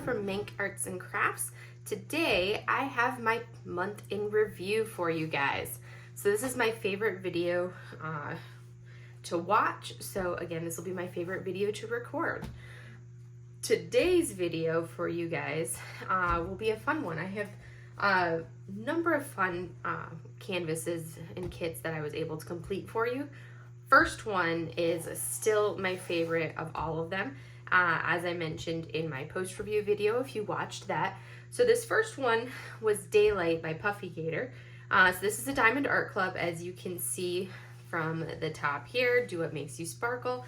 from Mink Arts and Crafts. Today I have my month in review for you guys. So this is my favorite video to watch. So again, this will be my favorite video to record. Today's video for you guys will be a fun one. I have a number of fun canvases and kits that I was able to complete for you. First one is still my favorite of all of them. As I mentioned in my post review video, if you watched that. So this first one was Daylight by Puffy Gator. So this is a Diamond Art Club, as you can see from the top here. Do What Makes You Sparkle.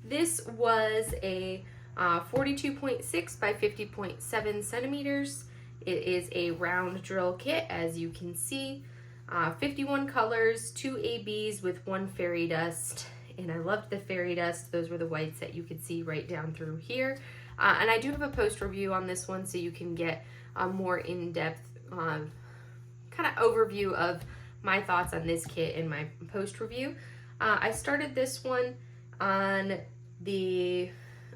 This was a 42.6 by 50.7 centimeters. It is a round drill kit, as you can see. 51 colors, 2 ABs with 1 fairy dust. And I loved the fairy dust. Those were the whites that you could see right down through here. And I do have a post review on this one, so you can get a more in-depth kind of overview of my thoughts on this kit in my post review. I started this one on the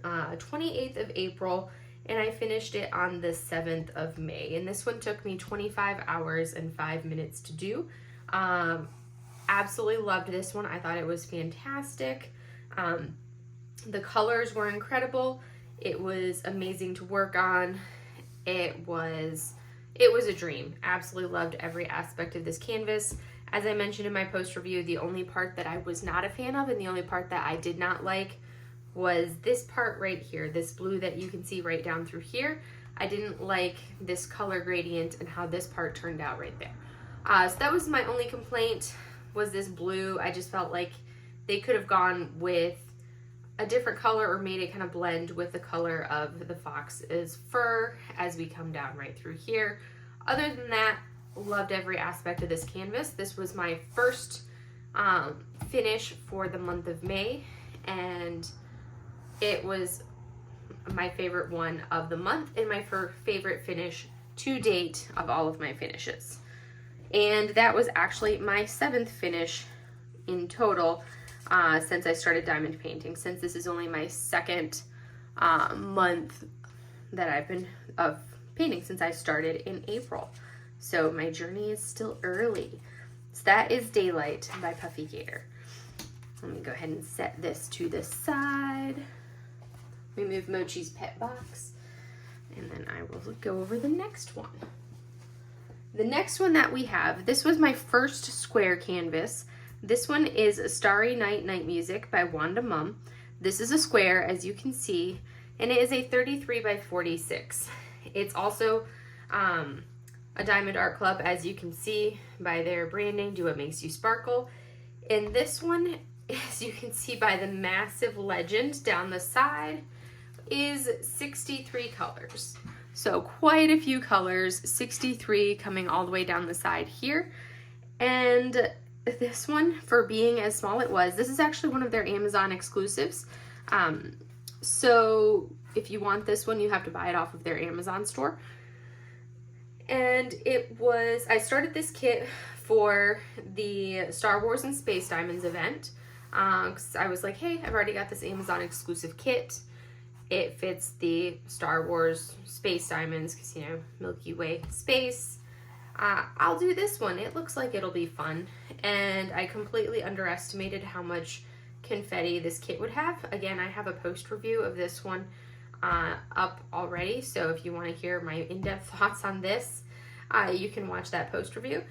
28th of April, and I finished it on the 7th of May. And this one took me 25 hours and 5 minutes to do. Absolutely loved this one. I thought it was fantastic. The colors were incredible. It was amazing to work on. It was a dream. Absolutely loved every aspect of this canvas. As I mentioned in my post review, the only part that I was not a fan of and the only part that I did not like was this part right here, this blue that you can see right down through here. I didn't like this color gradient and how this part turned out right there. So that was my only complaint, was this blue. I just felt like they could have gone with a different color or made it kind of blend with the color of the fox's fur as we come down right through here. Other than that, loved every aspect of this canvas. This was my first finish for the month of May, and it was my favorite one of the month and my favorite finish to date of all of my finishes. And that was actually my 7th finish in total since I started diamond painting, since this is only my 2nd month that I've been of painting since I started in April. So my journey is still early. So that is Daylight by Puffy Gator. Let me go ahead and set this to the side. Remove Mochi's pet box, and then I will go over the next one. The next one that we have, this was my first square canvas. This one is Starry Night Night Music by Wanda Mum. This is a square, as you can see, and it is a 33 by 46. It's also a Diamond Art Club, as you can see by their branding, Do What Makes You Sparkle. And this one, as you can see by the massive legend down the side, is 63 colors. So quite a few colors, 63 coming all the way down the side here. And this one, for being as small it was, this is actually one of their Amazon exclusives. So if you want this one, you have to buy it off of their Amazon store. And it was, I started this kit for the Star Wars and Space Diamonds event. 'Cause I was like, hey, I've already got this Amazon exclusive kit. It fits the Star Wars Space Diamonds, because, you know, Milky Way space. I'll do this one. It looks like it'll be fun. And I completely underestimated how much confetti this kit would have. Again, I have a post review of this one up already. So if you want to hear my in-depth thoughts on this, you can watch that post review.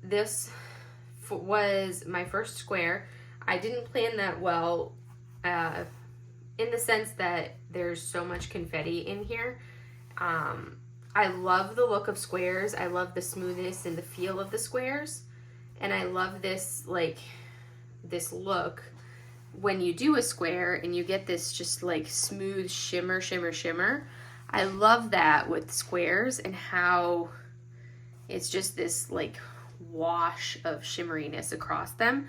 This was my first square. I didn't plan that well, in the sense that there's so much confetti in here. I love the look of squares. I love the smoothness and the feel of the squares. And I love this, like, this look when you do a square and you get this just like smooth shimmer, shimmer, shimmer. I love that with squares and how it's just this like wash of shimmeriness across them.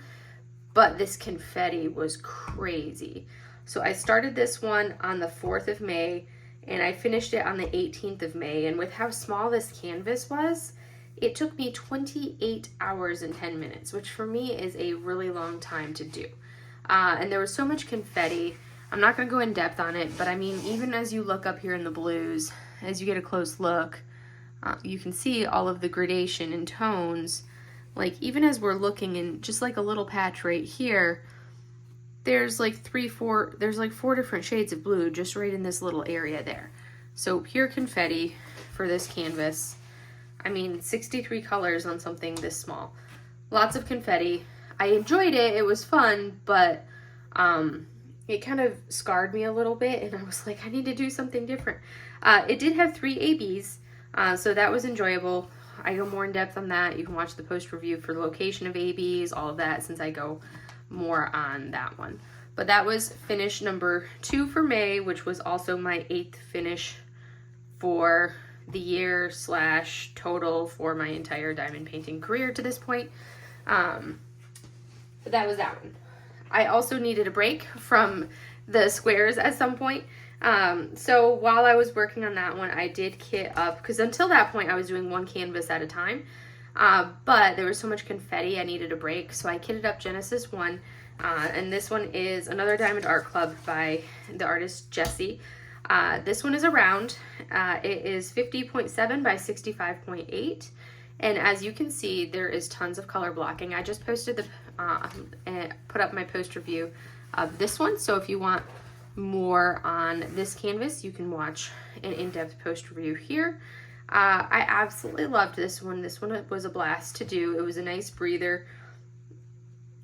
But this confetti was crazy. So I started this one on the 4th of May and I finished it on the 18th of May. And with how small this canvas was, it took me 28 hours and 10 minutes, which for me is a really long time to do. And there was so much confetti. I'm not going to go in depth on it, but I mean, even as you look up here in the blues, as you get a close look, you can see all of the gradation and tones. Like, even as we're looking in just like a little patch right here, there's like four different shades of blue just right in this little area there. So pure confetti for this canvas. I mean, 63 colors on something this small. Lots of confetti. I enjoyed it. It was fun, but it kind of scarred me a little bit, and I was like, I need to do something different. It did have 3 ABs, so that was enjoyable. I go more in depth on that. You can watch the post review for the location of ABs, all of that, since I go more on that one. But that was finish number 2 for May, which was also my 8th finish for the year / total for my entire diamond painting career to this point. But that was that one. I also needed a break from the squares at some point. So while I was working on that one, I did kit up, because until that point I was doing one canvas at a time. But there was so much confetti, I needed a break. So I kitted up Genesis 1. And this one is another Diamond Art Club by the artist Jessie. This one is a round. It is 50.7 by 65.8. And as you can see, there is tons of color blocking. I just posted put up my post review of this one. So if you want more on this canvas, you can watch an in-depth post review here. I absolutely loved this one. This one was a blast to do. It was a nice breather.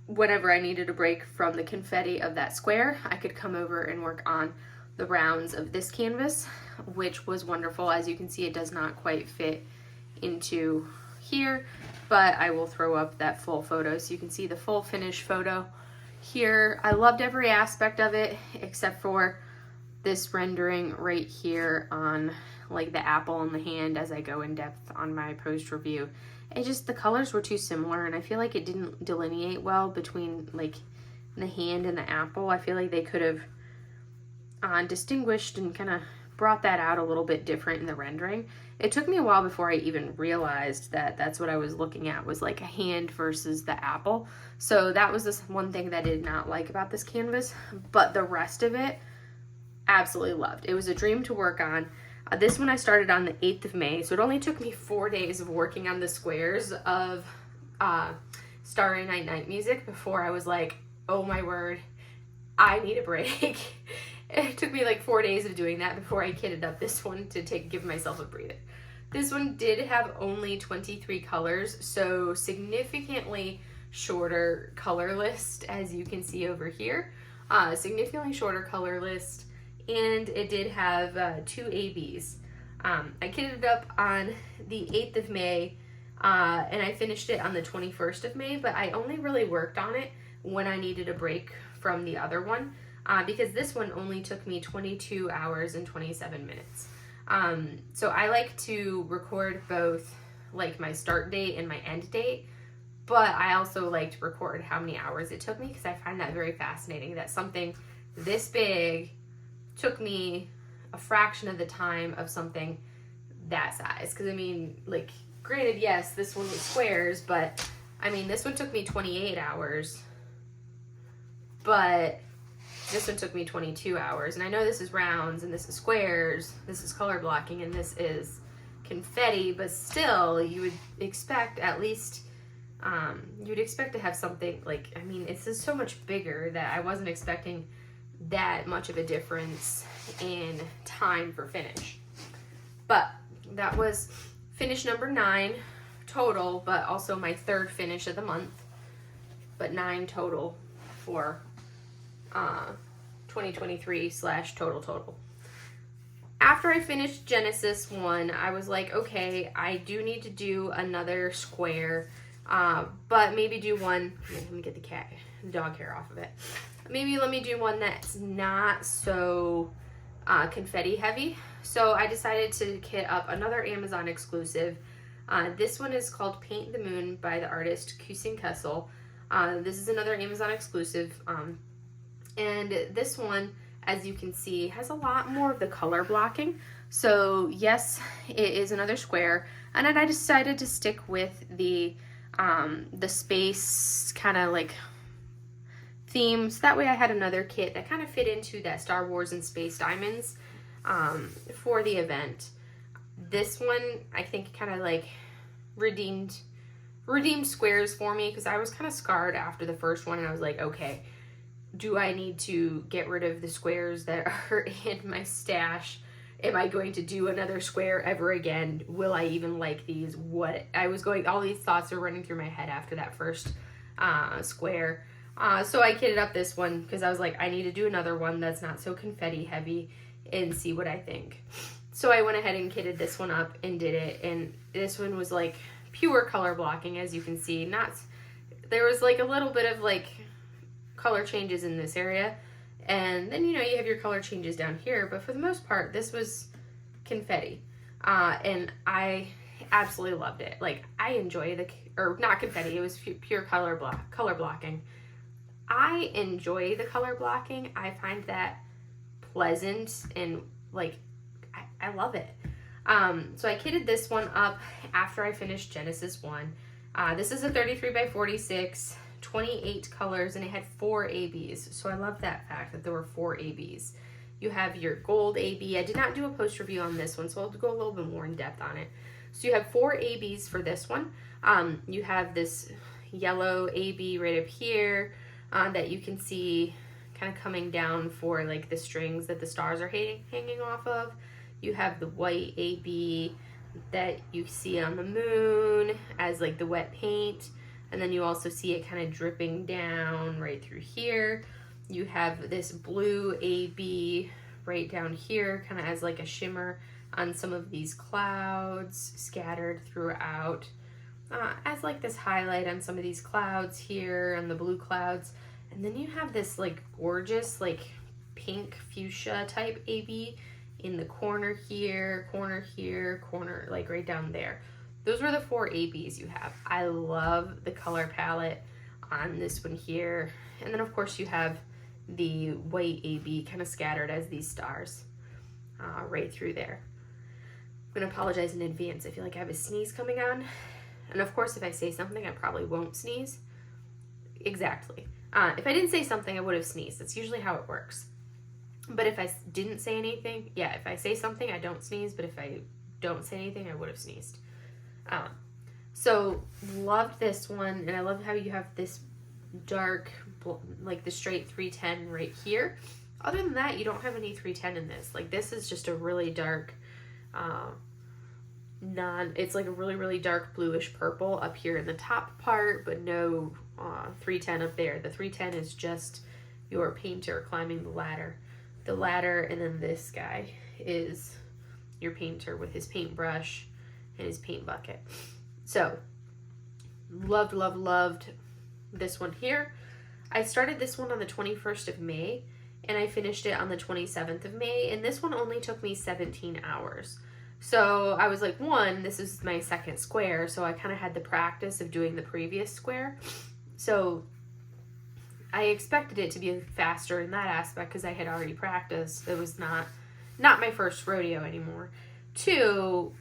Whenever I needed a break from the confetti of that square, I could come over and work on the rounds of this canvas, which was wonderful. As you can see, it does not quite fit into here, but I will throw up that full photo so you can see the full finish photo here. I loved every aspect of it except for this rendering right here on like the apple in the hand as I go in depth on my post review. It just, the colors were too similar, and I feel like it didn't delineate well between like the hand and the apple. I feel like they could have distinguished and kind of brought that out a little bit different in the rendering. It took me a while before I even realized that that's what I was looking at, was like a hand versus the apple. So that was this one thing that I did not like about this canvas, but the rest of it, absolutely loved. It was a dream to work on. This one I started on the 8th of May, so it only took me 4 days of working on the squares of Starry Night Night Music before I was like, oh my word, I need a break. It took me like 4 days of doing that before I kitted up this one to give myself a breather. This one did have only 23 colors, so significantly shorter color list, as you can see over here. Significantly shorter color list, and it did have 2 ABs. I kitted it up on the 8th of May, and I finished it on the 21st of May, but I only really worked on it when I needed a break from the other one. Because this one only took me 22 hours and 27 minutes. So I like to record both like my start date and my end date, but I also like to record how many hours it took me, because I find that very fascinating that something this big took me a fraction of the time of something that size. Because I mean, like, granted, yes, this one was squares, but I mean, this one took me 28 hours, but this one took me 22 hours. And I know this is rounds and this is squares, this is color blocking, and this is confetti, but still you would expect at least, you'd expect to have something like, I mean, it's just so much bigger that I wasn't expecting that much of a difference in time for finish. But that was finish number 9 total, but also my 3rd finish of the month, but 9 total for 2023 / total. After I finished Genesis 1, I was like, okay, I do need to do another square, but maybe do one, let me get the dog hair off of it. Maybe let me do one that's not so confetti heavy. So I decided to kit up another Amazon exclusive. This one is called Paint the Moon by the artist Gluschenko. This is another Amazon exclusive. And this one, as you can see, has a lot more of the color blocking. So yes, it is another square, and then I decided to stick with the space kind of like theme. So that way I had another kit that kind of fit into that Star Wars and Space Diamonds for the event. This one, I think, kind of like redeemed squares for me, because I was kind of scarred after the first one, and I was like, okay, do I need to get rid of the squares that are in my stash? Am I going to do another square ever again? Will I even like these? All these thoughts are running through my head after that first square. So I kitted up this one because I was like, I need to do another one that's not so confetti heavy and see what I think. So I went ahead and kitted this one up and did it. And this one was like pure color blocking, as you can see. There was like a little bit of like color changes in this area. And then, you have your color changes down here. But for the most part, this was confetti. And I absolutely loved it. Like, I enjoy not confetti, it was pure color blocking. I enjoy the color blocking. I find that pleasant, and like, I love it. So I kitted this one up after I finished Genesis 1. This is a 33 by 46, 28 colors, and it had 4 ABs. So I love that fact that there were 4 ABs. You have your gold AB. I did not do a post review on this one, so I'll go a little bit more in depth on it. So you have 4 ABs for this one. You have this yellow AB right up here that you can see kind of coming down for like the strings that the stars are hanging off of. You have the white AB that you see on the moon as like the wet paint. And then you also see it kind of dripping down right through here. You have this blue AB right down here, kind of as like a shimmer on some of these clouds scattered throughout. As like this highlight on some of these clouds here and the blue clouds. And then you have this like gorgeous like pink fuchsia type AB in the corner here, corner, like right down there. Those were the 4 ABs you have. I love the color palette on this one here. And then of course you have the white AB kind of scattered as these stars right through there. I'm gonna apologize in advance. I feel like I have a sneeze coming on. And of course, if I say something, I probably won't sneeze. Exactly. If I didn't say something, I would have sneezed. That's usually how it works. But if I didn't say anything, yeah, if I say something, I don't sneeze. But if I don't say anything, I would have sneezed. So loved this one. And I love how you have this dark, like the straight 310 right here. Other than that, you don't have any 310 in this. Like, this is just a really dark, it's like a really, really dark bluish purple up here in the top part, but no 310 up there. The 310 is just your painter climbing the ladder. The ladder, and then this guy is your painter with his paintbrush and his paint bucket. So, loved, loved, loved this one here. I started this one on the 21st of May, and I finished it on the 27th of May, and this one only took me 17 hours. So I was like, this is my second square, so I kind of had the practice of doing the previous square. So I expected it to be faster in that aspect because I had already practiced. It was not my first rodeo anymore. 2,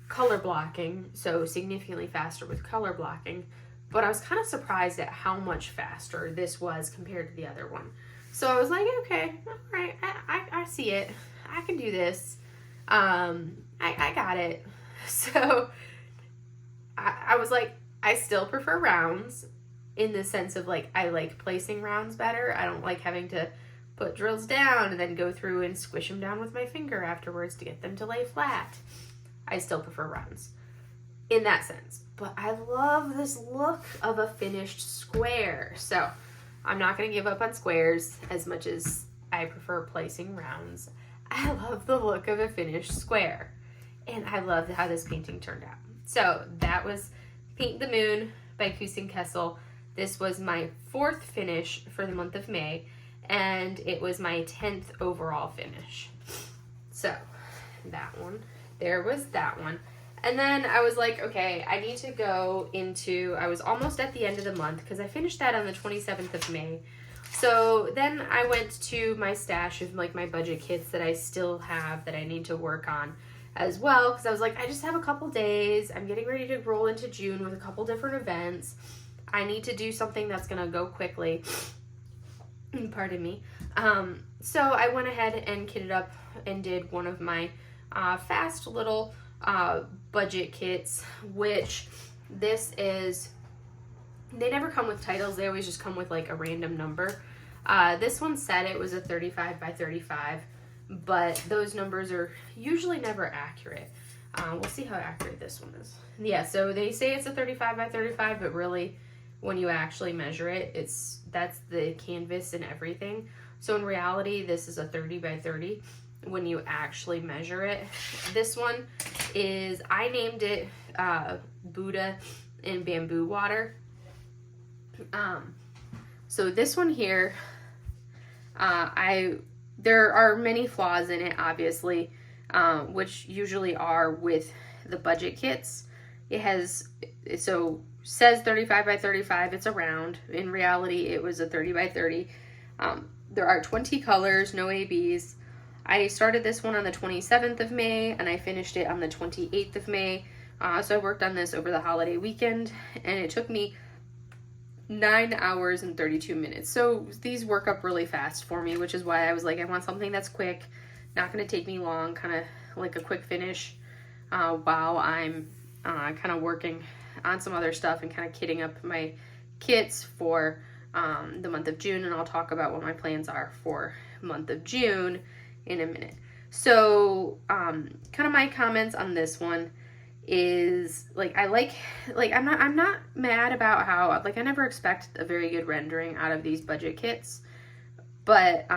color blocking, so significantly faster with color blocking. But I was kind of surprised at how much faster this was compared to the other one. So I was like, okay, all right, I see it. I can do this. I got it. So I was like, I still prefer rounds in the sense of like, I like placing rounds better. I don't like having to put drills down and then go through and squish them down with my finger afterwards to get them to lay flat. I still prefer rounds in that sense. But I love this look of a finished square. So I'm not going to give up on squares as much as I prefer placing rounds. I love the look of a finished square. And I love how this painting turned out. So that was Paint the Moon by Kusin Kessel. This was my 4th finish for the month of May. And it was my 10th overall finish. So that one. There was that one. And then I was like, okay, I need to go into, I was almost at the end of the month because I finished that on the 27th of May. So then I went to my stash of like my budget kits that I still have that I need to work on as well. Because I was like, I just have a couple days. I'm getting ready to roll into June with a couple different events. I need to do something that's going to go quickly. Pardon me. So I went ahead and kitted up and did one of my fast little budget kits, which this is, they never come with titles, they always just come with like a random number. This one said it was a 35 by 35, but those numbers are usually never accurate. We'll see how accurate this one is. Yeah, so they say it's a 35 by 35, but really when you actually measure it, that's the canvas and everything. So in reality, this is a 30 by 30 when you actually measure it. This one is, I named it Buddha in Bamboo Water. So this one here, there are many flaws in it, obviously, which usually are with the budget kits. It has, so says 35 by 35, it's a round. In reality, it was a 30 by 30. There are 20 colors, no ABs. I started this one on the 27th of May, and I finished it on the 28th of May. So I worked on this over the holiday weekend, and it took me 9 hours and 32 minutes. So these work up really fast for me, which is why I was like, I want something that's quick, not going to take me long, kind of like a quick finish while I'm kind of working on some other stuff and kind of kitting up my kits for the month of June. And I'll talk about what my plans are for month of June in a minute. So kind of my comments on this one is like, I'm not mad about how, like, I never expect a very good rendering out of these budget kits, but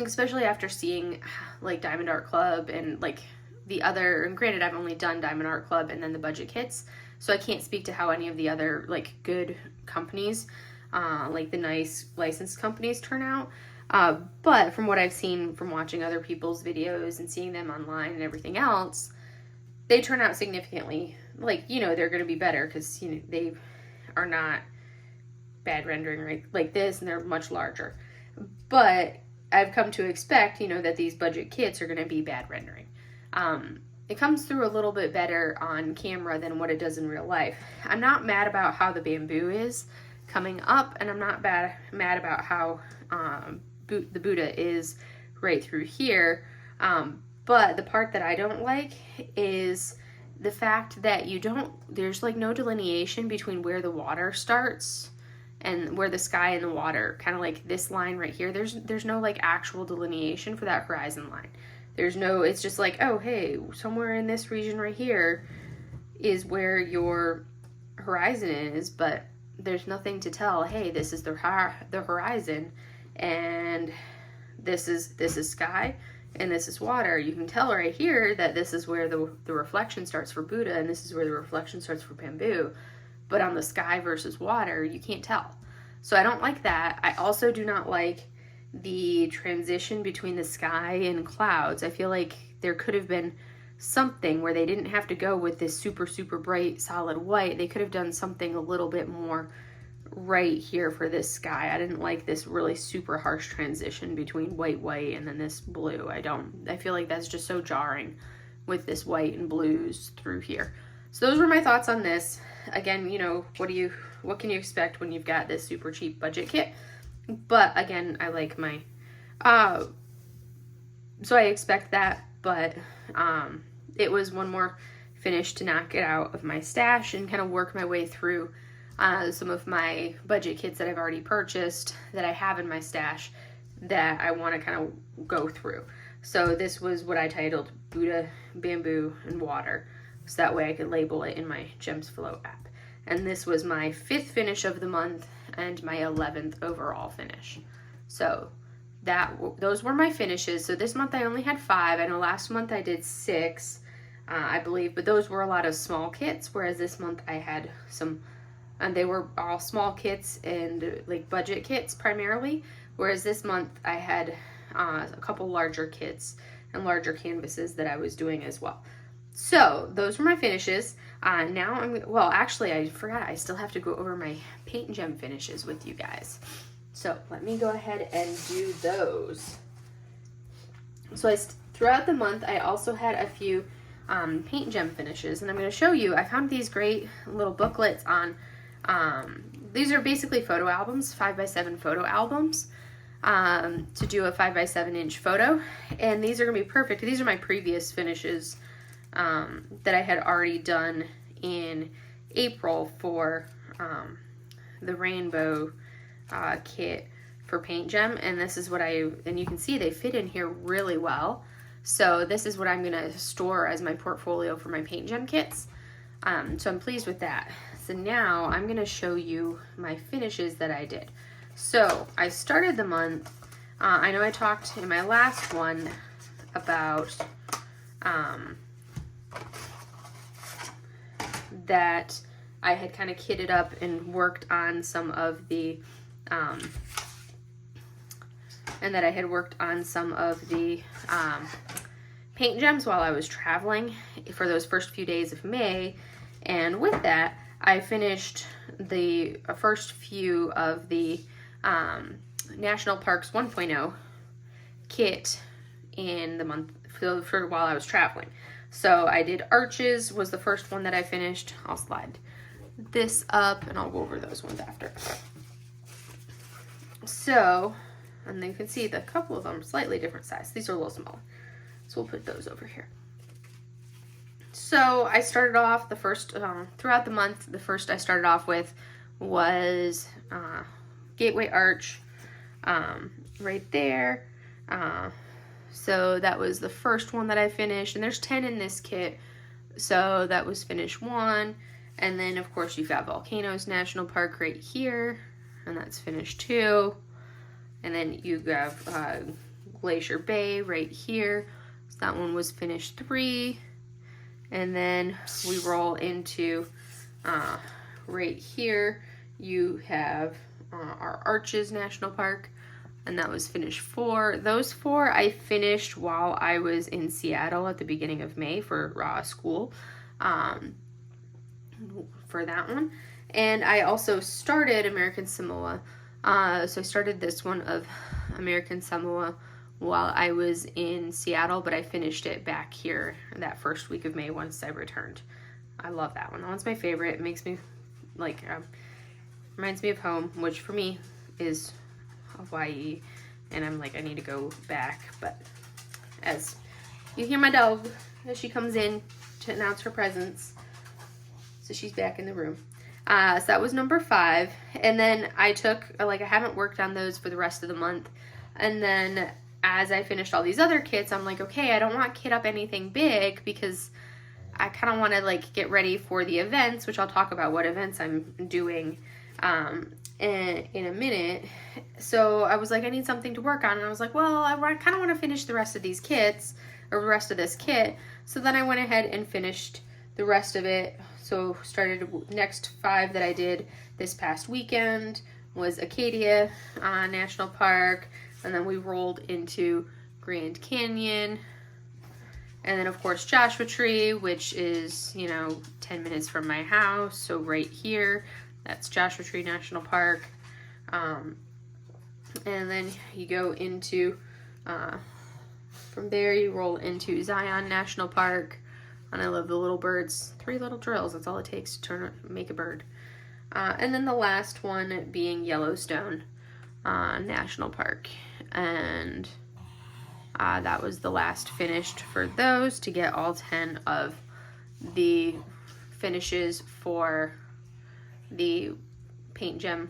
especially after seeing like Diamond Art Club and like the other, and granted I've only done Diamond Art Club and then the budget kits, so I can't speak to how any of the other like good companies, like the nice licensed companies turn out. But from what I've seen from watching other people's videos and seeing them online and everything else, they turn out significantly, like, you know, they're going to be better because, you know, they are not bad rendering like this, and they're much larger. But I've come to expect, you know, that these budget kits are going to be bad rendering. It comes through a little bit better on camera than what it does in real life. I'm not mad about how the bamboo is coming up, and I'm not mad about how the Buddha is right through here. But the part that I don't like is the fact that there's like no delineation between where the water starts and where the sky and the water, kind of like this line right here, there's no like actual delineation for that horizon line. It's just like, oh, hey, somewhere in this region right here is where your horizon is, but there's nothing to tell, hey, this is the horizon, and this is sky, and this is water. You can tell right here that this is where the reflection starts for Buddha, and this is where the reflection starts for bamboo. But on the sky versus water, you can't tell. So I don't like that. I also do not like the transition between the sky and clouds. I feel like there could have been something where they didn't have to go with this super, super bright, solid white. They could have done something a little bit more right here for this sky. I didn't like this really super harsh transition between white, and then this blue. I feel like that's just so jarring with this white and blues through here. So those were my thoughts on this. Again, you know, what can you expect when you've got this super cheap budget kit? But again, I like my, so I expect that, but it was one more finish to knock it out of my stash and kind of work my way through some of my budget kits that I've already purchased that I have in my stash that I want to kind of go through. So this was what I titled Buddha, Bamboo, and Water, so that way I could label it in my Gems Flow app. And this was my 5th finish of the month and my 11th overall finish. So those were my finishes. So this month I only had 5. I know last month I did 6, I believe, but those were a lot of small kits, whereas this month I had some, and they were all small kits and like budget kits primarily, whereas this month I had a couple larger kits and larger canvases that I was doing as well. So those were my finishes. Now actually I forgot, I still have to go over my paint gem finishes with you guys. So let me go ahead and do those. So throughout the month, I also had a few paint gem finishes, and I'm going to show you. I found these great little booklets on these are basically photo albums, 5x7 photo albums, to do a 5x7 inch photo. And these are gonna be perfect. These are my previous finishes that I had already done in April for the rainbow kit for Paintgem. And this is what and you can see they fit in here really well. So this is what I'm gonna store as my portfolio for my Paintgem kits. So I'm pleased with that. So now I'm gonna show you my finishes that I did. So I started the month, I know I talked in my last one about that I had kind of kitted up and worked on some of the Paintgems while I was traveling for those first few days of May. And with that, I finished the first few of the National Parks 1.0 kit in the month for while I was traveling. So I did Arches was the first one that I finished. I'll slide this up and I'll go over those ones after. So, and then you can see the couple of them are slightly different size. These are a little smaller. So we'll put those over here. So I started off the first, throughout the month, the first I started off with was Gateway Arch right there. So that was the first one that I finished, and there's 10 in this kit. So that was finish 1. And then of course you've got Volcanoes National Park right here, and that's finish 2. And then you have Glacier Bay right here. So that one was finish 3. And then we roll into right here, you have our Arches National Park, and that was finish 4. Those 4 I finished while I was in Seattle at the beginning of May for school for that one. And I also started American Samoa. So I started this one of American Samoa while I was in Seattle, but I finished it back here that first week of May once I returned. I love that one. That one's my favorite. It makes me like, reminds me of home, which for me is Hawaii, and I'm like, I need to go back. But as you hear my dog as she comes in to announce her presence, so she's back in the room. So that was number 5. And then I took, like, I haven't worked on those for the rest of the month. And then as I finished all these other kits, I'm like, okay, I don't want to kit up anything big because I kind of want to like get ready for the events, which I'll talk about what events I'm doing in a minute. So I was like, I need something to work on. And I was like, well, I kind of want to finish the rest of these kits, or the rest of this kit. So then I went ahead and finished the rest of it. So started next 5 that I did this past weekend was Acadia National Park. And then we rolled into Grand Canyon. And then, of course, Joshua Tree, which is, 10 minutes from my house. So right here, that's Joshua Tree National Park. And then you go into, from there you roll into Zion National Park. And I love the little birds. 3 little drills, that's all it takes to make a bird. And then the last one being Yellowstone National Park. And that was the last finished for those to get all 10 of the finishes for the Paintgem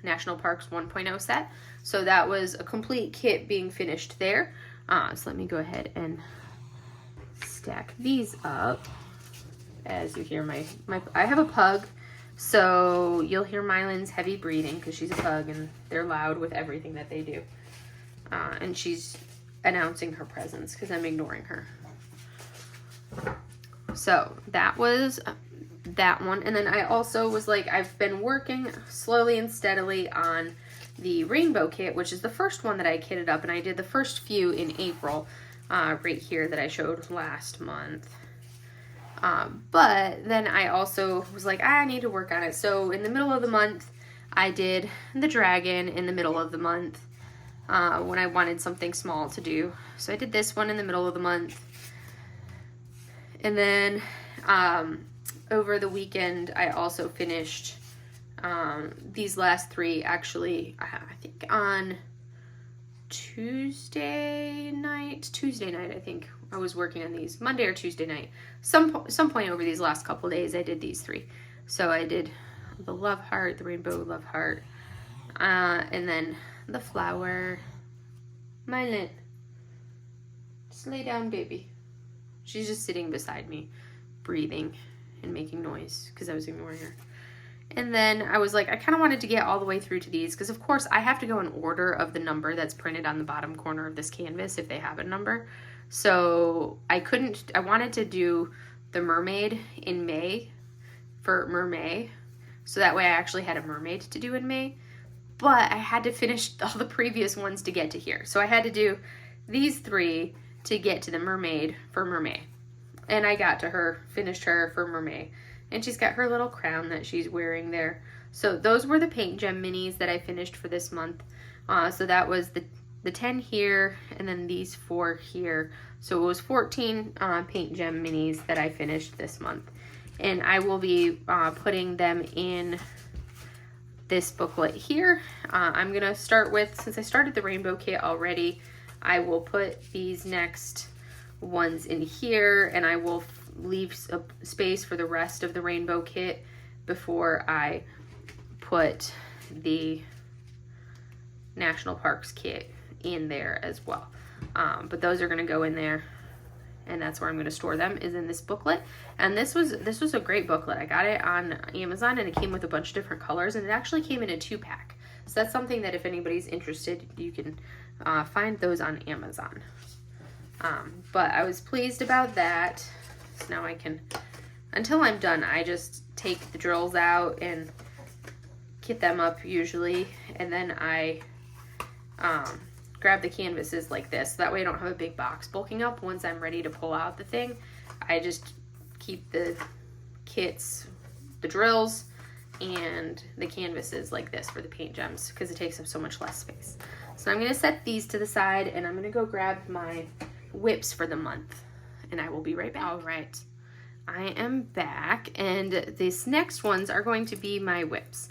National Parks 1.0 set. So that was a complete kit being finished there. So let me go ahead and stack these up. As you hear I have a pug, so you'll hear Mylan's heavy breathing because she's a pug and they're loud with everything that they do. And she's announcing her presence because I'm ignoring her. So that was that one. And then I also was like, I've been working slowly and steadily on the rainbow kit, which is the first one that I kitted up, and I did the first few in April, right here that I showed last month. But then I also was like, I need to work on it. So in the middle of the month, I did the dragon in the middle of the month. When I wanted something small to do. So I did this one in the middle of the month. And then over the weekend, I also finished These last three actually, I think on Tuesday night, I think I was working on these, Monday or Tuesday night. Some point over these last couple days I did these three. So I did the love heart, the rainbow love heart, and then the flower. Mylan, just lay down, baby. She's just sitting beside me, breathing and making noise because I was ignoring her. And then I was like, I kind of wanted to get all the way through to these because, of course, I have to go in order of the number that's printed on the bottom corner of this canvas if they have a number. So I wanted to do the mermaid in May for Mermay. So that way I actually had a mermaid to do in May. But I had to finish all the previous ones to get to here. So I had to do these three to get to the mermaid for Mermay. And I got to her, finished her for Mermay. And she's got her little crown that she's wearing there. So those were the Paintgem minis that I finished for this month. So that was the 10 here and then these 4 here. So it was 14 Paintgem minis that I finished this month. And I will be putting them in this booklet here. I'm going to start with, since I started the rainbow kit already, I will put these next ones in here, and I will leave a space for the rest of the rainbow kit before I put the National Parks kit in there as well. But those are going to go in there, and that's where I'm going to store them, is in this booklet. And this was a great booklet. I got it on Amazon, and it came with a bunch of different colors, and it actually came in a 2-pack. So that's something that if anybody's interested, you can find those on Amazon. But I was pleased about that. So now I can, until I'm done, I just take the drills out and kit them up usually, and then I grab the canvases like this. So that way I don't have a big box bulking up. Once I'm ready to pull out the thing, I just keep the kits, the drills, and the canvases like this for the Paintgems because it takes up so much less space. So I'm going to set these to the side, and I'm going to go grab my whips for the month, and I will be right back. All right, I am back, and these next ones are going to be my whips.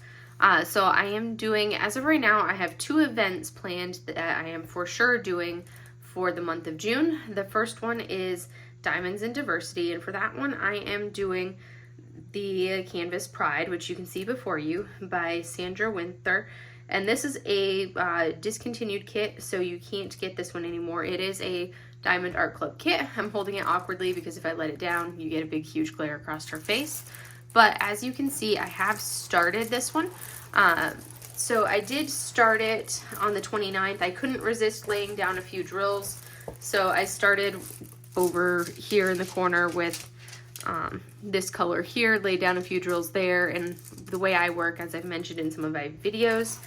So I am doing, as of right now, I have 2 events planned that I am for sure doing for the month of June. The first one is Diamonds and Diversity, and for that one I am doing the Canvas Pride, which you can see before you, by Sandra Winther. And this is a discontinued kit, so you can't get this one anymore. It is a Diamond Art Club kit. I'm holding it awkwardly because if I let it down, you get a big, huge glare across her face. But as you can see, I have started this one. So I did start it on the 29th. I couldn't resist laying down a few drills. So I started over here in the corner with this color here, laid down a few drills there. And the way I work, as I've mentioned in some of my videos,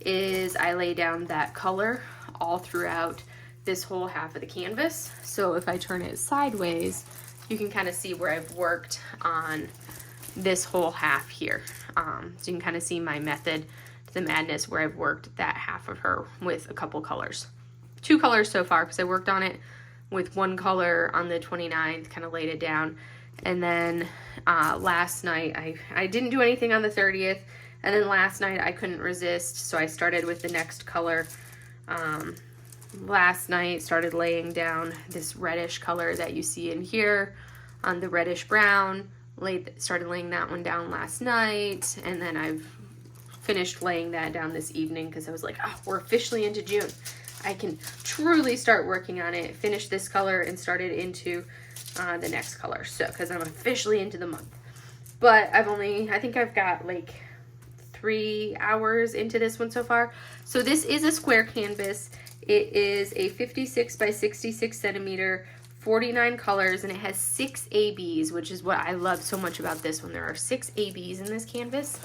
is I lay down that color all throughout this whole half of the canvas. So if I turn it sideways, you can kind of see where I've worked on this whole half here. So you can kind of see my method to the madness where I've worked that half of her with a couple colors. 2 colors so far, because I worked on it with 1 color on the 29th, kind of laid it down. And then last night, I didn't do anything on the 30th. And then last night I couldn't resist, so I started with the next color. Last night started laying down this reddish color that you see in here on the reddish brown. Started laying that one down last night, and then I've finished laying that down this evening because I was like, oh, we're officially into June. I can truly start working on it, finish this color, and start it into the next color. So, because I'm officially into the month. But I think I've got like 3 hours into this one so far. So this is a square canvas. It is a 56 by 66 centimeter, 49 colors, and it has 6 ABs, which is what I love so much about this one. There are 6 ABs in this canvas.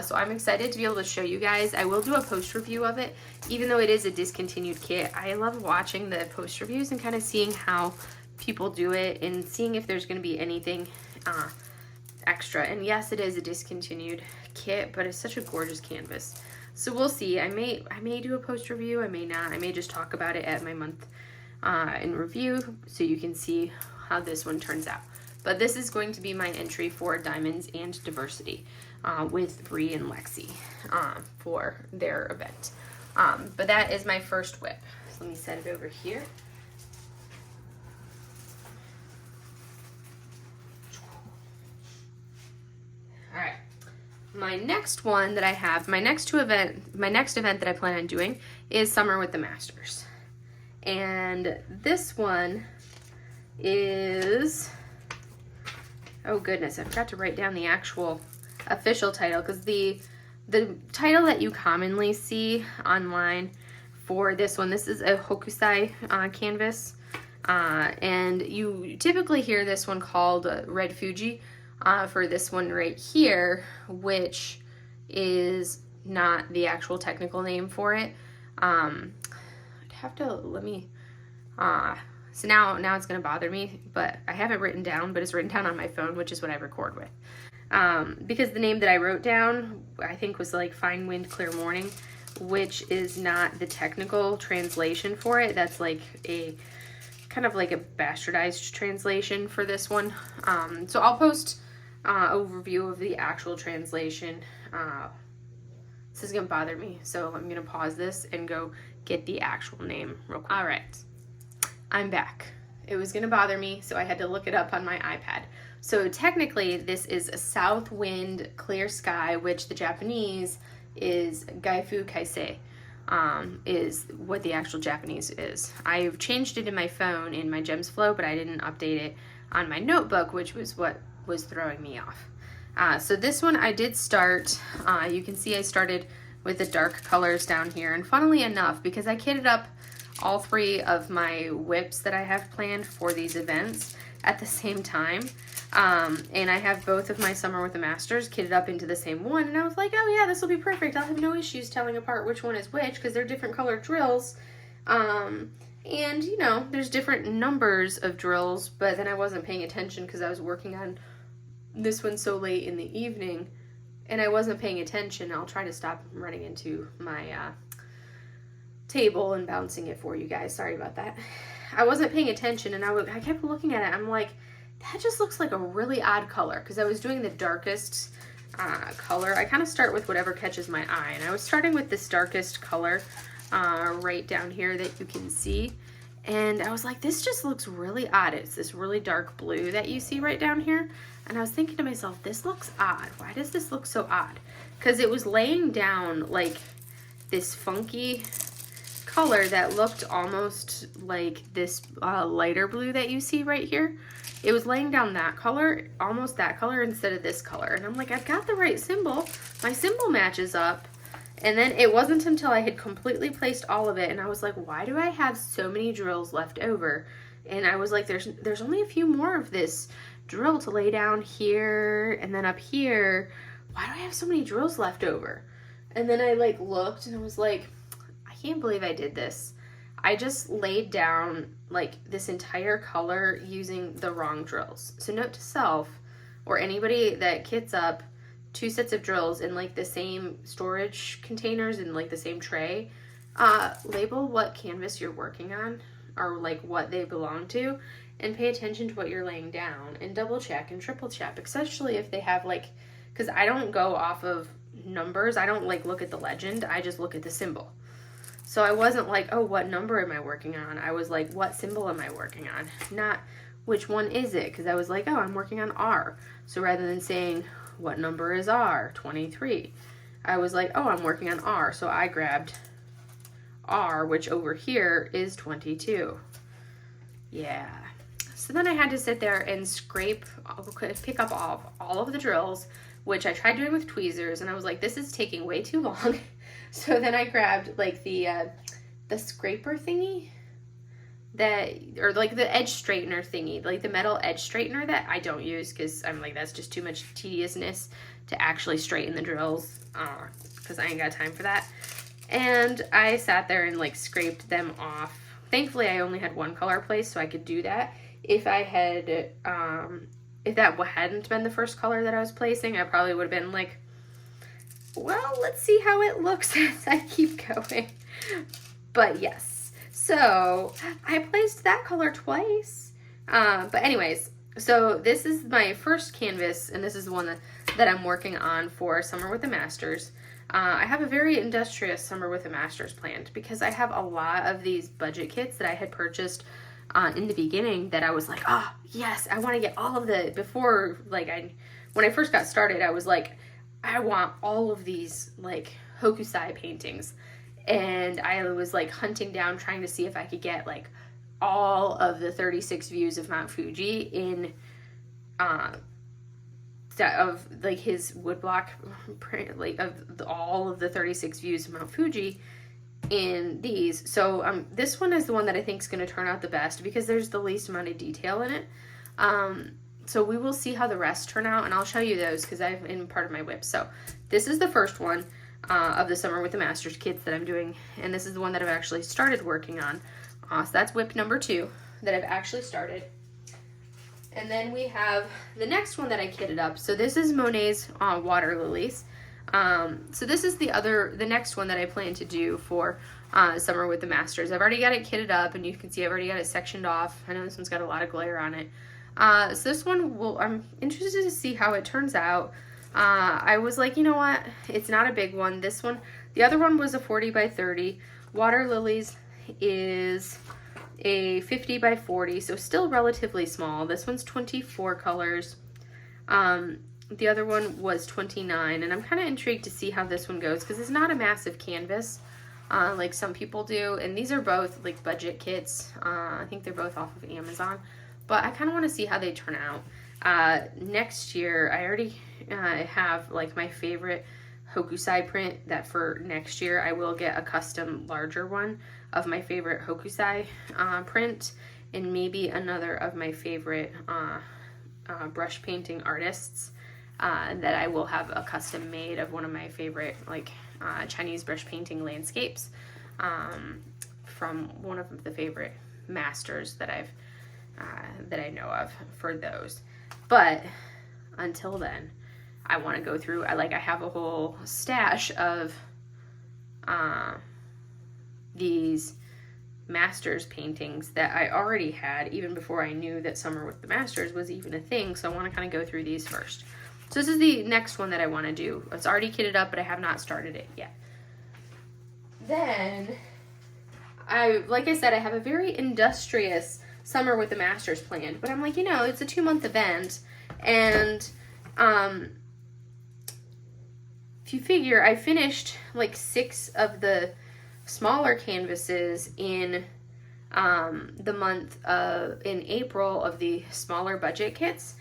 So I'm excited to be able to show you guys. I will do a post review of it, even though it is a discontinued kit. I love watching the post reviews and kind of seeing how people do it and seeing if there's going to be anything extra. And yes, it is a discontinued kit, but it's such a gorgeous canvas. So we'll see. I may do a post review. I may not. I may just talk about it at my month in review so you can see how this one turns out. But this is going to be my entry for Diamonds and Diversity with Bre and Lexi for their event. But that is my first whip. So let me set it over here. All right. My next one that I have, my next event that I plan on doing is Summer with the Masters. And this one is, oh goodness, I forgot to write down the actual official title, because the title that you commonly see online for this one, this is a Hokusai canvas, and you typically hear this one called Red Fuji for this one right here, which is not the actual technical name for it. I'd have to, let me, so now it's going to bother me, but I have it written down, but it's written down on my phone, which is what I record with. Because the name that I wrote down, I think was like Fine Wind, Clear Morning, which is not the technical translation for it. That's like a, kind of like a bastardized translation for this one. So I'll post overview of the actual translation. This is going to bother me, so I'm going to pause this and go get the actual name real quick. All right. I'm back. It was going to bother me, so I had to look it up on my iPad. So technically, this is a South Wind Clear Sky, which the Japanese is Gaifu Kaisei, is what the actual Japanese is. I've changed it in my phone in my Gems Flow, but I didn't update it on my notebook, which was what was throwing me off. So this one I did start, you can see I started with the dark colors down here, and funnily enough, because I kitted up all three of my whips that I have planned for these events at the same time. And I have both of my Summer with the Masters kitted up into the same one. And I was like, oh yeah, this will be perfect. I'll have no issues telling apart which one is which, because they're different colored drills. And, you know, there's different numbers of drills, but then I wasn't paying attention because I was working on this one so late in the evening. And I wasn't paying attention. I'll try to stop running into my table and bouncing it for you guys. Sorry about that. I wasn't paying attention, and I kept looking at it. I'm like, that just looks like a really odd color, because I was doing the darkest color. I kind of start with whatever catches my eye, and I was starting with this darkest color right down here that you can see, and I was like, this just looks really odd. It's this really dark blue that you see right down here, and I was thinking to myself, this looks odd. Why does this look so odd? Because it was laying down like this funky color that looked almost like this lighter blue that you see right here. It was laying down that color, almost that color, instead of this color. And I'm like, I've got the right symbol. My symbol matches up. And then it wasn't until I had completely placed all of it, and I was like, why do I have so many drills left over? And I was like, there's only a few more of this drill to lay down here and then up here. Why do I have so many drills left over? And then I like looked, and I was like, I can't believe I did this. I just laid down like this entire color using the wrong drills. So note to self, or anybody that kits up two sets of drills in like the same storage containers in like the same tray, label what canvas you're working on, or like what they belong to, and pay attention to what you're laying down, and double check and triple check, especially if they have like, because I don't go off of numbers. I don't like look at the legend. I just look at the symbol. So I wasn't like, oh, what number am I working on? I was like, what symbol am I working on? Not which one is it? Because I was like, oh, I'm working on R. So rather than saying, what number is R? 23. I was like, oh, I'm working on R. So I grabbed R, which over here is 22. Yeah. So then I had to sit there and pick up all of the drills, which I tried doing with tweezers, and I was like, this is taking way too long. So then I grabbed like the scraper thingy, or like the edge straightener thingy, like the metal edge straightener that I don't use because I'm like, that's just too much tediousness to actually straighten the drills, because I ain't got time for that. And I sat there and like scraped them off. Thankfully, I only had one color place, so I could do that. If I had, if that hadn't been the first color that I was placing, I probably would have been like, well, let's see how it looks as I keep going. But yes, so I placed that color twice. But anyways, So this is my first canvas, and this is the one that I'm working on for Summer with the Masters. I have a very industrious Summer with the Masters planned because I have a lot of these budget kits that I had purchased in the beginning that I was like, oh, yes, I want to get all of the, before, like, when I first got started, I was like, I want all of these, like, hokusai paintings. And I was, like, hunting down, trying to see if I could get, like, all of the 36 views of Mount Fuji in of like his woodblock print, like all of the 36 views of Mount Fuji in these. So this one is the one that I think is going to turn out the best because there's the least amount of detail in it. So we will see how the rest turn out, and I'll show you those because I've in part of my whip. So this is the first one of the Summer with the Masters kits that I'm doing, and this is the one that I've actually started working on. So that's whip number 2 that I've actually started. And then we have the next one that I kitted up. So this is Monet's Water Lilies. So this is the next one that I plan to do for Summer with the Masters. I've already got it kitted up, and you can see I've already got it sectioned off. I know this one's got a lot of glare on it. So this one, I'm interested to see how it turns out. I was like, you know what? It's not a big one. This one, the other one was a 40 by 30. Water Lilies is a 50 by 40, so still relatively small. This one's 24 colors. The other one was 29, and I'm kind of intrigued to see how this one goes because it's not a massive canvas like some people do, and these are both like budget kits. I think they're both off of Amazon, but I kind of want to see how they turn out. Next year, I already have like my favorite hokusai print that for next year I will get a custom larger one of my favorite hokusai print, and maybe another of my favorite brush painting artists that I will have a custom made of one of my favorite like Chinese brush painting landscapes from one of the favorite masters that I know of for those. But until then, I want to go through, I have a whole stash of these masters paintings that I already had even before I knew that Summer with the Masters was even a thing. So I want to kind of go through these first. So this is the next one that I want to do. It's already kitted up, but I have not started it yet. Then, like I said, I have a very industrious Summer with the Masters planned, but I'm like, it's a 2-month event, and if you figure, I finished like 6 of the smaller canvases in the month in April of the smaller budget kits.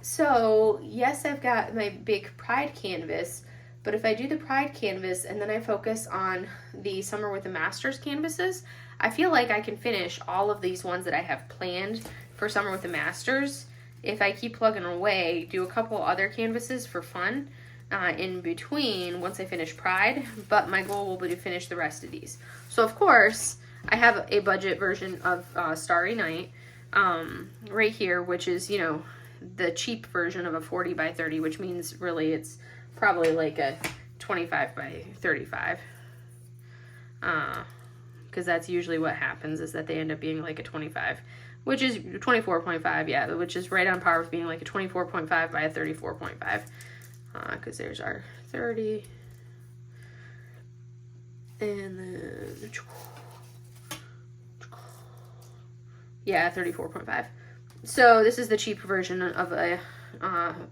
So yes, I've got my big Pride canvas, but if I do the Pride canvas and then I focus on the Summer with the Masters canvases, I feel like I can finish all of these ones that I have planned for Summer with the Masters if I keep plugging away, do a couple other canvases for fun in between once I finish Pride, but my goal will be to finish the rest of these. So of course, I have a budget version of Starry Night right here, which is, the cheap version of a 40 by 30, which means really it's probably like a 25 by 35. Because that's usually what happens, is that they end up being like a 25, which is 24.5, yeah, which is right on par with being like a 24.5 by a 34.5. Because there's our 30. And then, yeah, 34.5. So this is the cheap version of a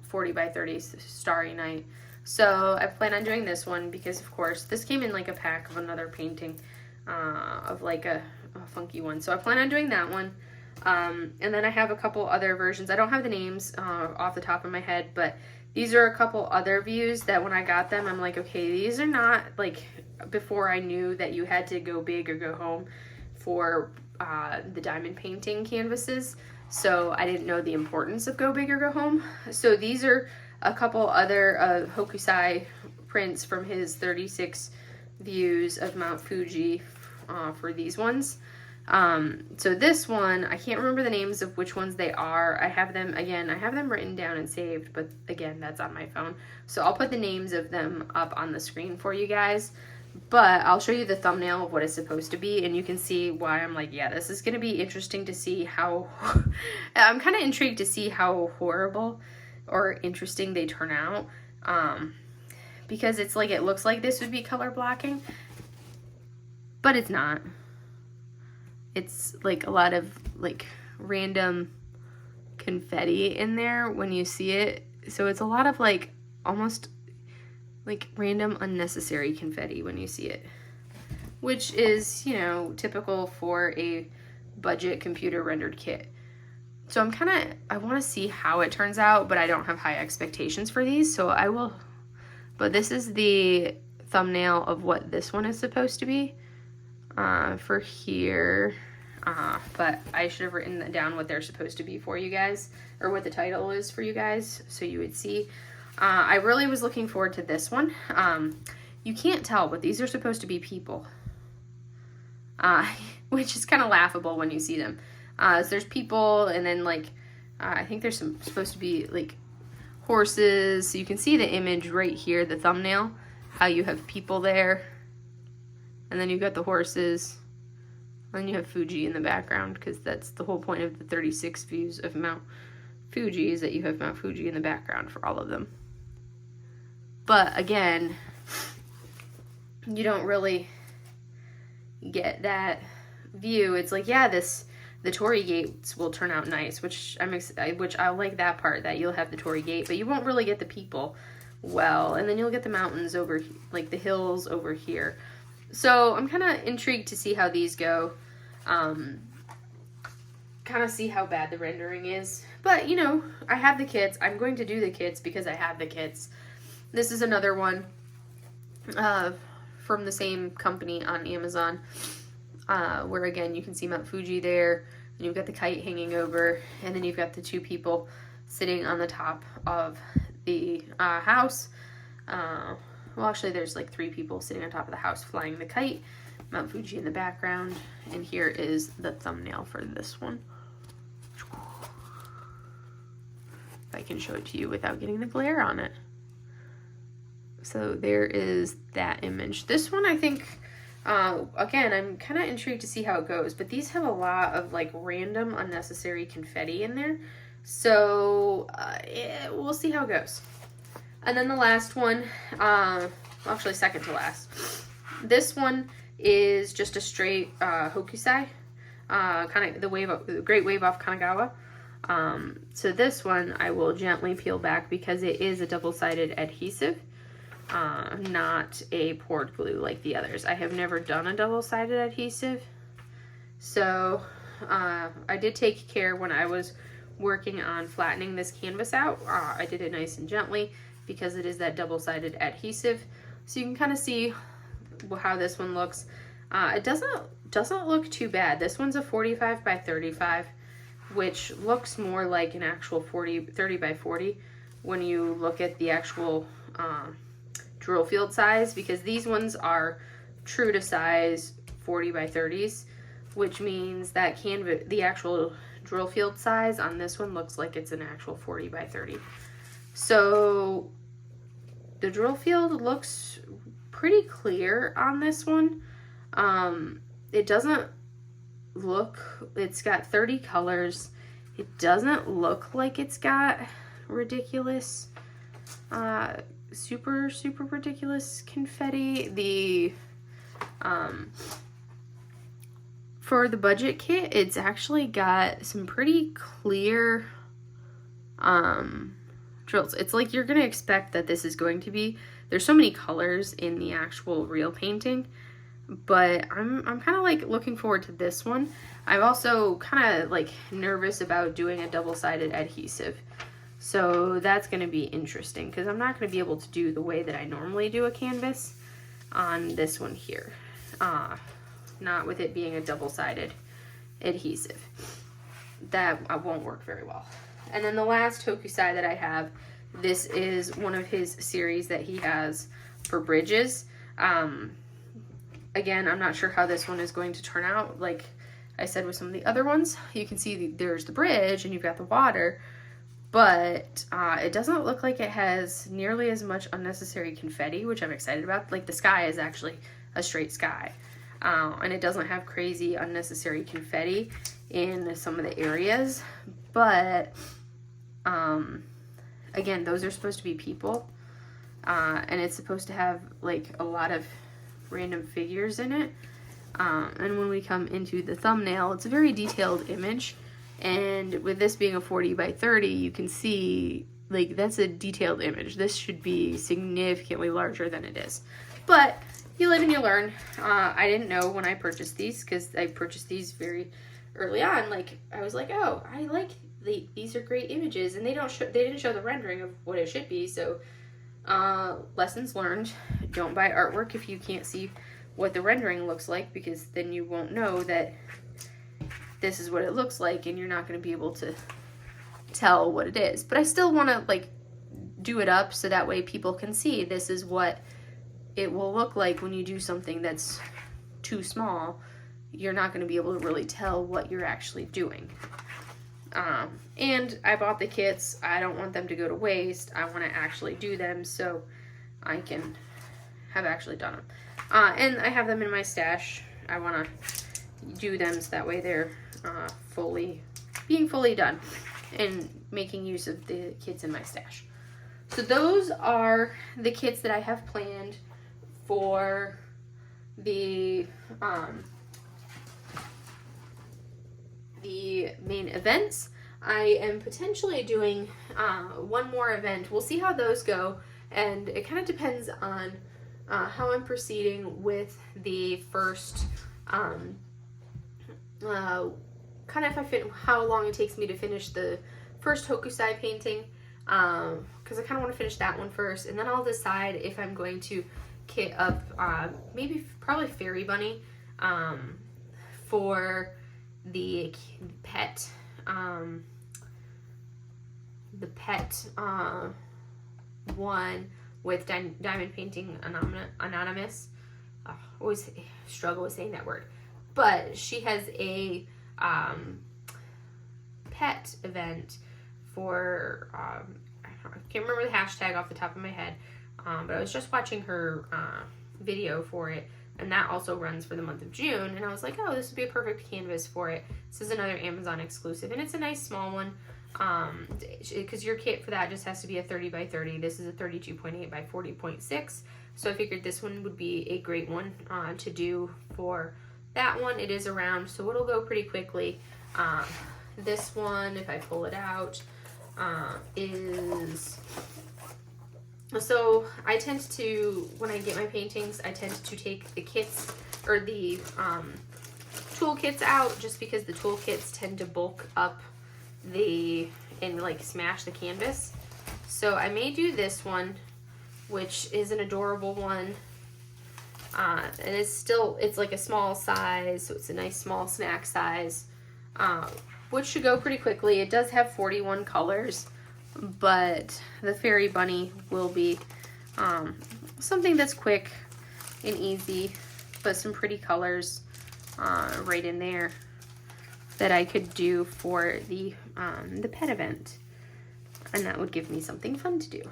40 by 30 Starry Night. So I plan on doing this one because, of course, this came in like a pack of another painting of like a funky one. So I plan on doing that one. And then I have a couple other versions. I don't have the names off the top of my head, but these are a couple other views that when I got them, I'm like, okay, these are not like before I knew that you had to go big or go home for the diamond painting canvases. So I didn't know the importance of go big or go home. So these are a couple other Hokusai prints from his 36 views of Mount Fuji for these ones. So this one, I can't remember the names of which ones they are. I have them written down and saved, but again, that's on my phone. So I'll put the names of them up on the screen for you guys. But I'll show you the thumbnail of what it's supposed to be, and you can see why I'm like, yeah, this is going to be interesting to see how... I'm kind of intrigued to see how horrible or interesting they turn out. Because it's like, it looks like this would be color blocking, but it's not. It's like a lot of like random confetti in there when you see it. So it's a lot of like almost like random unnecessary confetti when you see it, which is, you know, typical for a budget computer rendered kit. So I want to see how it turns out, but I don't have high expectations for these, so I will. But this is the thumbnail of what this one is supposed to be for here. But I should have written down what they're supposed to be for you guys, or what the title is for you guys, so you would see. I really was looking forward to this one. You can't tell, but these are supposed to be people, which is kind of laughable when you see them. So there's people, and then like I think there's supposed to be like horses. So you can see the image right here, the thumbnail, how you have people there, and then you've got the horses, and then you have Fuji in the background, because that's the whole point of the 36 views of Mount Fuji, is that you have Mount Fuji in the background for all of them. But again, you don't really get that view. It's like, yeah, the Torii gates will turn out nice, which I like that part, that you'll have the Torii gate, but you won't really get the people well, and then you'll get the mountains over, like the hills over here. So I'm kind of intrigued to see how these go. Kind of see how bad the rendering is, but you know, I have the kits. I'm going to do the kits because I have the kits. This is another one from the same company on Amazon, where again you can see Mount Fuji there, and you've got the kite hanging over, and then you've got the two people sitting on the top of the house. Well, actually there's like 3 people sitting on top of the house flying the kite, Mount Fuji in the background, and here is the thumbnail for this one. If I can show it to you without getting the glare on it. So there is that image. This one, I think, again, I'm kind of intrigued to see how it goes, but these have a lot of like random unnecessary confetti in there. So we'll see how it goes. And then the last one, actually second to last. This one is just a straight hokusai, kind of the great wave off Kanagawa. So this one I will gently peel back because it is a double-sided adhesive. Not a poured glue like the others. I have never done a double-sided adhesive, so I did take care when I was working on flattening this canvas out. I did it nice and gently because it is that double-sided adhesive, so you can kind of see how this one looks. It doesn't look too bad. This one's a 45 by 35, which looks more like an actual 30 by 40 when you look at the actual drill field size, because these ones are true to size 40 by 30s, which means that the actual drill field size on this one looks like it's an actual 40 by 30. So the drill field looks pretty clear on this one. It doesn't look, it's got 30 colors. It doesn't look like it's got ridiculous super ridiculous confetti. For the budget kit, it's actually got some pretty clear drills. It's like you're gonna expect that this is going to be, there's so many colors in the actual real painting, but I'm kind of like looking forward to this one. I'm also kind of like nervous about doing a double-sided adhesive. So that's going to be interesting because I'm not going to be able to do the way that I normally do a canvas on this one here. Not with it being a double-sided adhesive. That won't work very well. And then the last hokusai that I have, this is one of his series that he has for bridges. Again, I'm not sure how this one is going to turn out. Like I said with some of the other ones, you can see there's the bridge and you've got the water. But it doesn't look like it has nearly as much unnecessary confetti, which I'm excited about. Like the sky is actually a straight sky. And it doesn't have crazy unnecessary confetti in some of the areas, but again, those are supposed to be people, and it's supposed to have like a lot of random figures in it. And when we come into the thumbnail, it's a very detailed image, and with this being a 40 by 30, you can see like that's a detailed image. This should be significantly larger than it is, but you live and you learn. I didn't know when I purchased these, because I purchased these very early on. Like, I was like, oh, I like these are great images, and they didn't show the rendering of what it should be. So lessons learned. Don't buy artwork if you can't see what the rendering looks like, because then you won't know that this is what it looks like, and you're not going to be able to tell what it is. But I still want to like do it up so that way people can see this is what it will look like when you do something that's too small. You're not going to be able to really tell what you're actually doing. And I bought the kits. I don't want them to go to waste. I want to actually do them so I can have actually done them. And I have them in my stash. I want to do them so that way they're being fully done and making use of the kits in my stash. So those are the kits that I have planned for the main events. I am potentially doing one more event. We'll see how those go, and it kind of depends on how I'm proceeding with the first kind of how long it takes me to finish the first Hokusai painting, because I kind of want to finish that one first, and then I'll decide if I'm going to kit up probably Fairy Bunny for the pet one with Diamond Painting Anonymous. Always struggle with saying that word, but she has a pet event for I can't remember the hashtag off the top of my head, but I was just watching her video for it, and that also runs for the month of June, and I was like, oh, this would be a perfect canvas for it. This is another Amazon exclusive, and it's a nice small one, because your kit for that just has to be a 30 by 30. This is a 32.8 by 40.6, so I figured this one would be a great one to do for that one. It is around, so it'll go pretty quickly. This one, if I pull it out, is... So I tend to, when I get my paintings, I tend to take the kits or the tool kits out, just because the tool kits tend to bulk up and like smash the canvas. So I may do this one, which is an adorable one. And it's like a small size, so it's a nice small snack size, which should go pretty quickly. It does have 41 colors. But the Fairy Bunny will be something that's quick and easy, but some pretty colors right in there that I could do for the pet event, and that would give me something fun to do.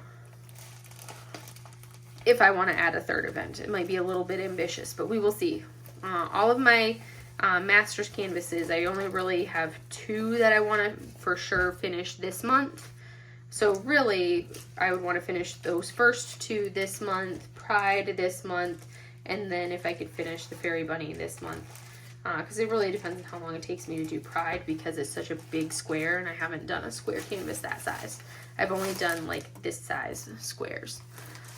If I want to add a third event, it might be a little bit ambitious, but we will see. All of my master's canvases, I only really have 2 that I want to for sure finish this month. So really, I would want to finish those first 2 this month, Pride this month, and then if I could finish the Fairy Bunny this month. Because it really depends on how long it takes me to do Pride, because it's such a big square, and I haven't done a square canvas that size. I've only done like this size squares.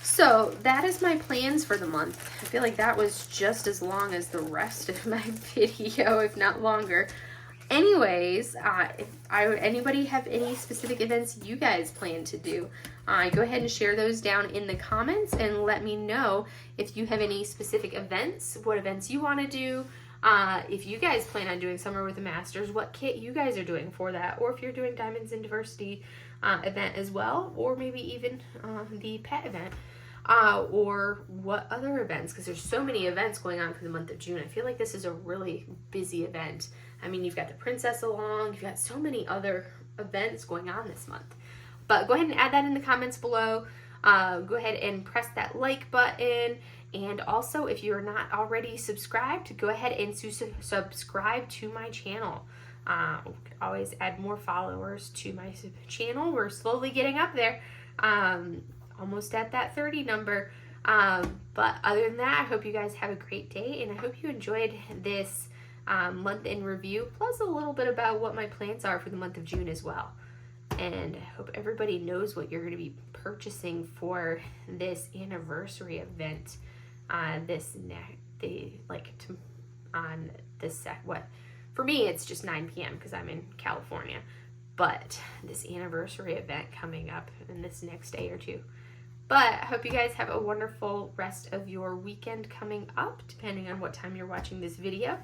So that is my plans for the month. I feel like that was just as long as the rest of my video, if not longer. Anyways, if anybody have any specific events you guys plan to do, go ahead and share those down in the comments and let me know if you have any specific events, what events you want to do, if you guys plan on doing Summer with the Masters, what kit you guys are doing for that, or if you're doing Diamonds in Diversity event as well, or maybe even the pet event. Or what other events, because there's so many events going on for the month of June. I feel like this is a really busy event. I mean, you've got the Princess Along, you've got so many other events going on this month. But go ahead and add that in the comments below. Go ahead and press that like button And also, if you're not already subscribed, go ahead and subscribe to my channel. Always add more followers to my channel. We're slowly getting up there, almost at that 30 number. But other than that, I hope you guys have a great day, and I hope you enjoyed this month in review, plus a little bit about what my plans are for the month of June as well. And I hope everybody knows what you're going to be purchasing for this anniversary event. For me, it's just 9 p.m. because I'm in California, but this anniversary event coming up in this next day or two. But I hope you guys have a wonderful rest of your weekend coming up, depending on what time you're watching this video,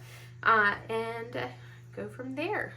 and go from there.